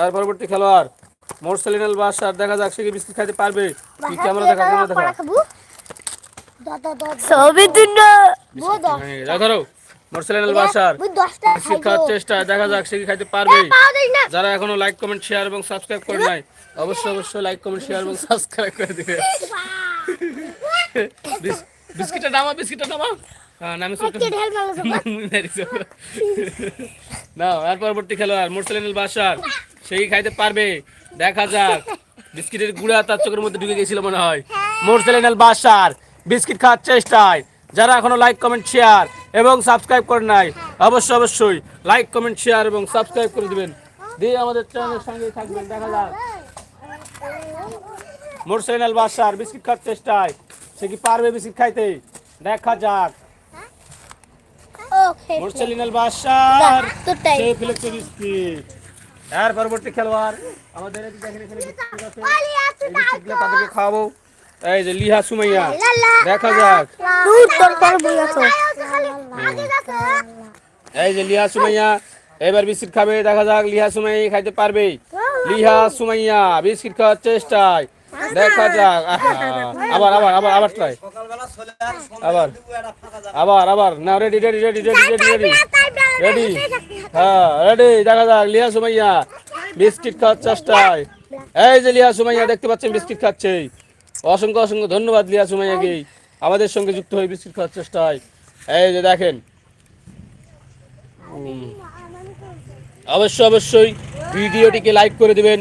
আর পরবর্তী খেলোয়াড় মোরসালিনাল বাদশার, দেখা যাক সে কি বিস্কিট খাইতে পারবে কি। ক্যামেরা দেখা, ক্যামেরা দেখা, ধরো মোরসালিনাল বাদশার বিস্কিট খাওয়ার চেষ্টা, দেখা যাক সে কি খাইতে পারবে। যারা এখনো লাইক কমেন্ট শেয়ার এবং সাবস্ক্রাইব করে নাই অবশ্যই অবশ্যই লাইক কমেন্ট শেয়ার এবং সাবস্ক্রাইব করে দিবে। বিস্কিটটা নামা, বিস্কিটটা নামা। না, আর পরবর্তী খেলোয়াড় মোরসালিনাল বাদশার, সে কি খাইতে পারবে দেখা যাক। বিস্কিটের গুঁড়া তার চোখের মধ্যে ঢুকে গেছিল মনে হয়। মোরসালিনাল বাদশার বিস্কিট খাওয়ার চেষ্টায়, যারা এখনো লাইক কমেন্ট শেয়ার এবং সাবস্ক্রাইব করে নাই অবশ্যই অবশ্যই লাইক কমেন্ট শেয়ার এবং সাবস্ক্রাইব করে দিবেন, দিয়ে আমাদের চ্যানেলের সঙ্গে থাকবেন। দেখা যাক মোরসালিনাল বাদশার বিস্কিট খাওয়ার চেষ্টায়, সে কি পারবে বিস্কিট খাইতে দেখা যাক। মোরসালিনাল বাদশার সে ফেলেছে বিস্কিট। এর পরবর্তী খেলোয়াড় আমাদের তাদেরকে খাওয়াবো, এই যে লিহা সুমাইয়া, দেখা যাক। এই যে লিহা সুমাইয়া এবার বিস্কিট খাবে, দেখা যাক লিহা সুমাইয়া খাইতে পারবে। লিহা সুমাইয়া বিস্কিট খাওয়ার চেষ্টায়, দেখা যাক। আবার আবার আবার আবার ট্রাই, আবার আবার আবার না, ready ready ready ready ready ready ready, হ্যাঁ রেডি। দেখা যাক লিহা সুমাইয়া বিস্কিট খাওয়ার চেষ্টায়। এই যে লিহা সুমাইয়া দেখতে পাচ্ছেন বিস্কিট খাচ্ছে। অসংখ্য অসংখ্য ধন্যবাদ লিহা সুমাইয়াকে আমাদের সঙ্গে যুক্ত হয়ে বিস্কিট খাওয়ার চেষ্টায়। এই যে দেখেন, অবশ্যই অবশ্যই ভিডিওটিকে লাইক করে দিবেন,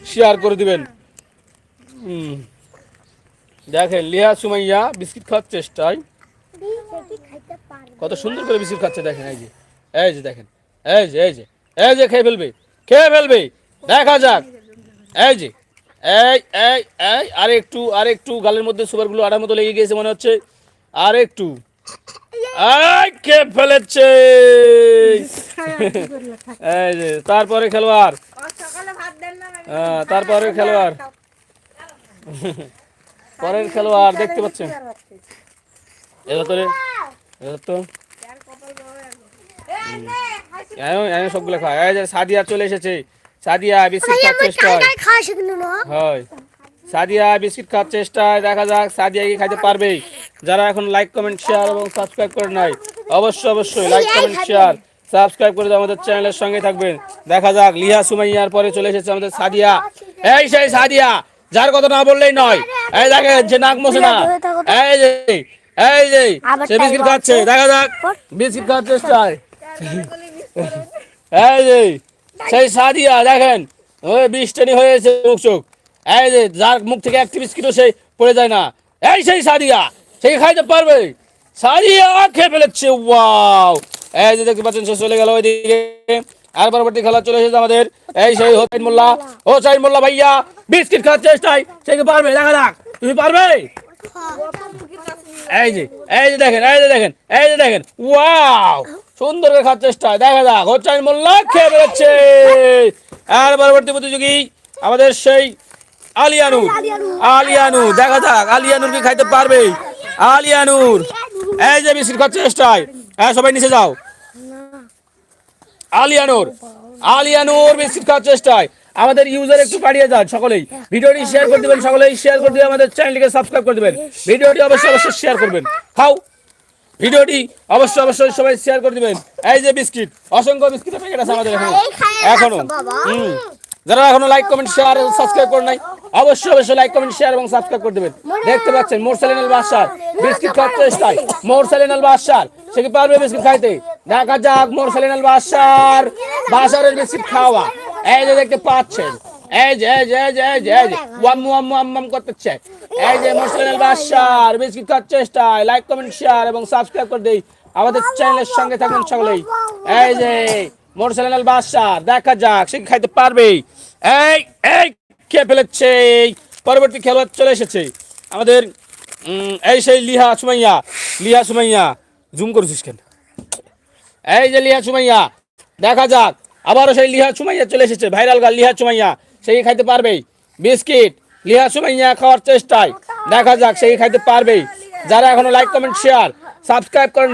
শেয়ার করে দিবেন। দেখেন লিহা সুমাইয়া বিস্কিট খাওয়ার চেষ্টায়, কত সুন্দর করে বিস্কিট খাচ্ছে দেখেন। এই যে এই যে দেখেন, এই যে এই যে এই যে খেয়ে ফেলবে, খেয়ে ফেলবে, দেখা যাক। এই যে এই এই এই আরেকটু আরেকটু গালের মধ্যে সুপারগুলো আটার মতো লেগে গিয়েছে মনে হচ্ছে, আরেকটু, খেয়ে ফেলেছে। এই যে তারপরে খেলোয়াড়, তারপরে খেলোয়াড়, পরের খেলোয়াড় দেখতে পাচ্ছেন। এবার তো সবগুলো খায়। এই যে সাদিয়া চলে এসেছে, সাদিয়া বিস্কিট খাওয়ার চেষ্টায়, হয় সাদিয়া বিস্কিট খাওয়ার চেষ্টায়, দেখা যাক সাদিয়া কি খাইতে পারবে। যারা এখন লাইক কমেন্ট শেয়ার এবং সাবস্ক্রাইব করে নাই অবশ্যই অবশ্যই লাইক কমেন্ট শেয়ার সাবস্ক্রাইব করে আমাদের চ্যানেলের সঙ্গে থাকবেন। দেখা যাক লিহা সুমাইয়ার পরে চলে এসেছে আমাদের সাদিয়া, এই সেই সাদিয়া যার কথা না বললেই নয়। এই দেখেন যে নাক মোছে না, এই যে এই যে সে বিস্কিট খাচ্ছে, দেখা যাক বিস্কিট খাওয়ার চেষ্টায়। এই যে সেই সাদিয়া দেখেন ওই বৃষ্টি হয়েছে মুখ চোখ, এই যে যার মুখ থেকে একটি বিস্কিটও সে পড়ে যায় না। এই সেই সাদিয়া, সে খাইতে পারবে, সাদিয়া খেয়ে ফেলেছে। ওয়াও, এই যে দেখতে পাচ্ছেন সে চলে গেল ওইদিকে। আর পরবর্তী খেলা চলে এসেছে আমাদের এই সেই হোসাইন মোল্লা। হোসাইন মোল্লা ভাইয়া বিস্কিট খাওয়ার চেষ্টায়, সে কি পারবে দেখা যাক। তুমি পারবে? এই যে এই যে দেখেন, এই যে দেখেন, এই যে দেখেন, ওয়াও সুন্দর করে খাওয়ার চেষ্টা, দেখা যাক হোসাইন মোল্লা খেয়ে ফেলেছে। আর পরবর্তী প্রতিযোগী আমাদের সেই আলিয়ানুর, আলিয়ানুর, দেখা যাক আলিয়ানুর কি খাইতে পারবে। আলিয়ানুর এই যে বিস্কিট খাওয়ার চেষ্টায়, হ্যাঁ সবাই নিচে যাও। আলিয়ানুর, আলিয়ানুর বিস্কিট খাওয়ার চেষ্টায়, আমাদের ইউজার একটু পাঠিয়ে যান সকলেই, ভিডিওটি শেয়ার করে দিবেন, সকলেই শেয়ার করে দিয়ে আমাদের চ্যানেলটিকে সাবস্ক্রাইব করে দিবেন, ভিডিওটি অবশ্যই অবশ্যই শেয়ার করবেন। খাও ভিডিওটি অবশ্যই অবশ্যই সবাই শেয়ার করে দিবেন। এই যে বিস্কিট, অসংখ্য বিস্কিটের প্যাকেট আছে আমাদের এখনো। যারা এখনো লাইক কমেন্ট শেয়ার এবং সাবস্ক্রাইব করে নাই অবশ্যই অবশ্যই লাইক কমেন্ট শেয়ার এবং সাবস্ক্রাইব করে দিবেন। দেখতে পাচ্ছেন মোরসালিনাল বাদশার বিস্কিট খাওয়ার চেষ্টায়, মোরসালিনাল বাদশার সে কি পারবে বিস্কিট খাইতে, দেখা যাক মোরসালিনাল বাদশার বাদশারের বিস্কিট খাওয়া। এই যে দেখতে পাচ্ছেন, এই যে এই যে এই যে এই যে এই যে ওয়াম্মু আম্মু আম্মাম করতেছে। এই যে মোরসালিনাল বাদশার বিস্কিট খাওয়ার চেষ্টায়, লাইক কমেন্ট শেয়ার এবং সাবস্ক্রাইব করে দেই, আমাদের চ্যানেলের সঙ্গে থাকুন সকলেই। এই যে মোরসালিনাল বাদশার, দেখা যাক সে খাইতে পারবে। এই এই খেয়ে ফেলেছে। পরবর্তী খেলোয়াড় চলে এসেছে আমাদের এই সেই লিহা সুমাইয়া। লিহা সুমাইয়া জুম করেছিস কেন? এই যে লিহা সুমাইয়া, দেখা যাক আবারও সেই লিহা সুমাইয়া চলে এসেছে, ভাইরাল গাল লিহা সুমাইয়া, সেই খাইতে পারবে বিস্কিট। লিহা সুমাইয়া খাওয়ার চেষ্টায়, দেখা যাক সেই খাইতে পারবে। যারা এখনো লাইক কমেন্ট শেয়ার সাবস্ক্রাইব করেন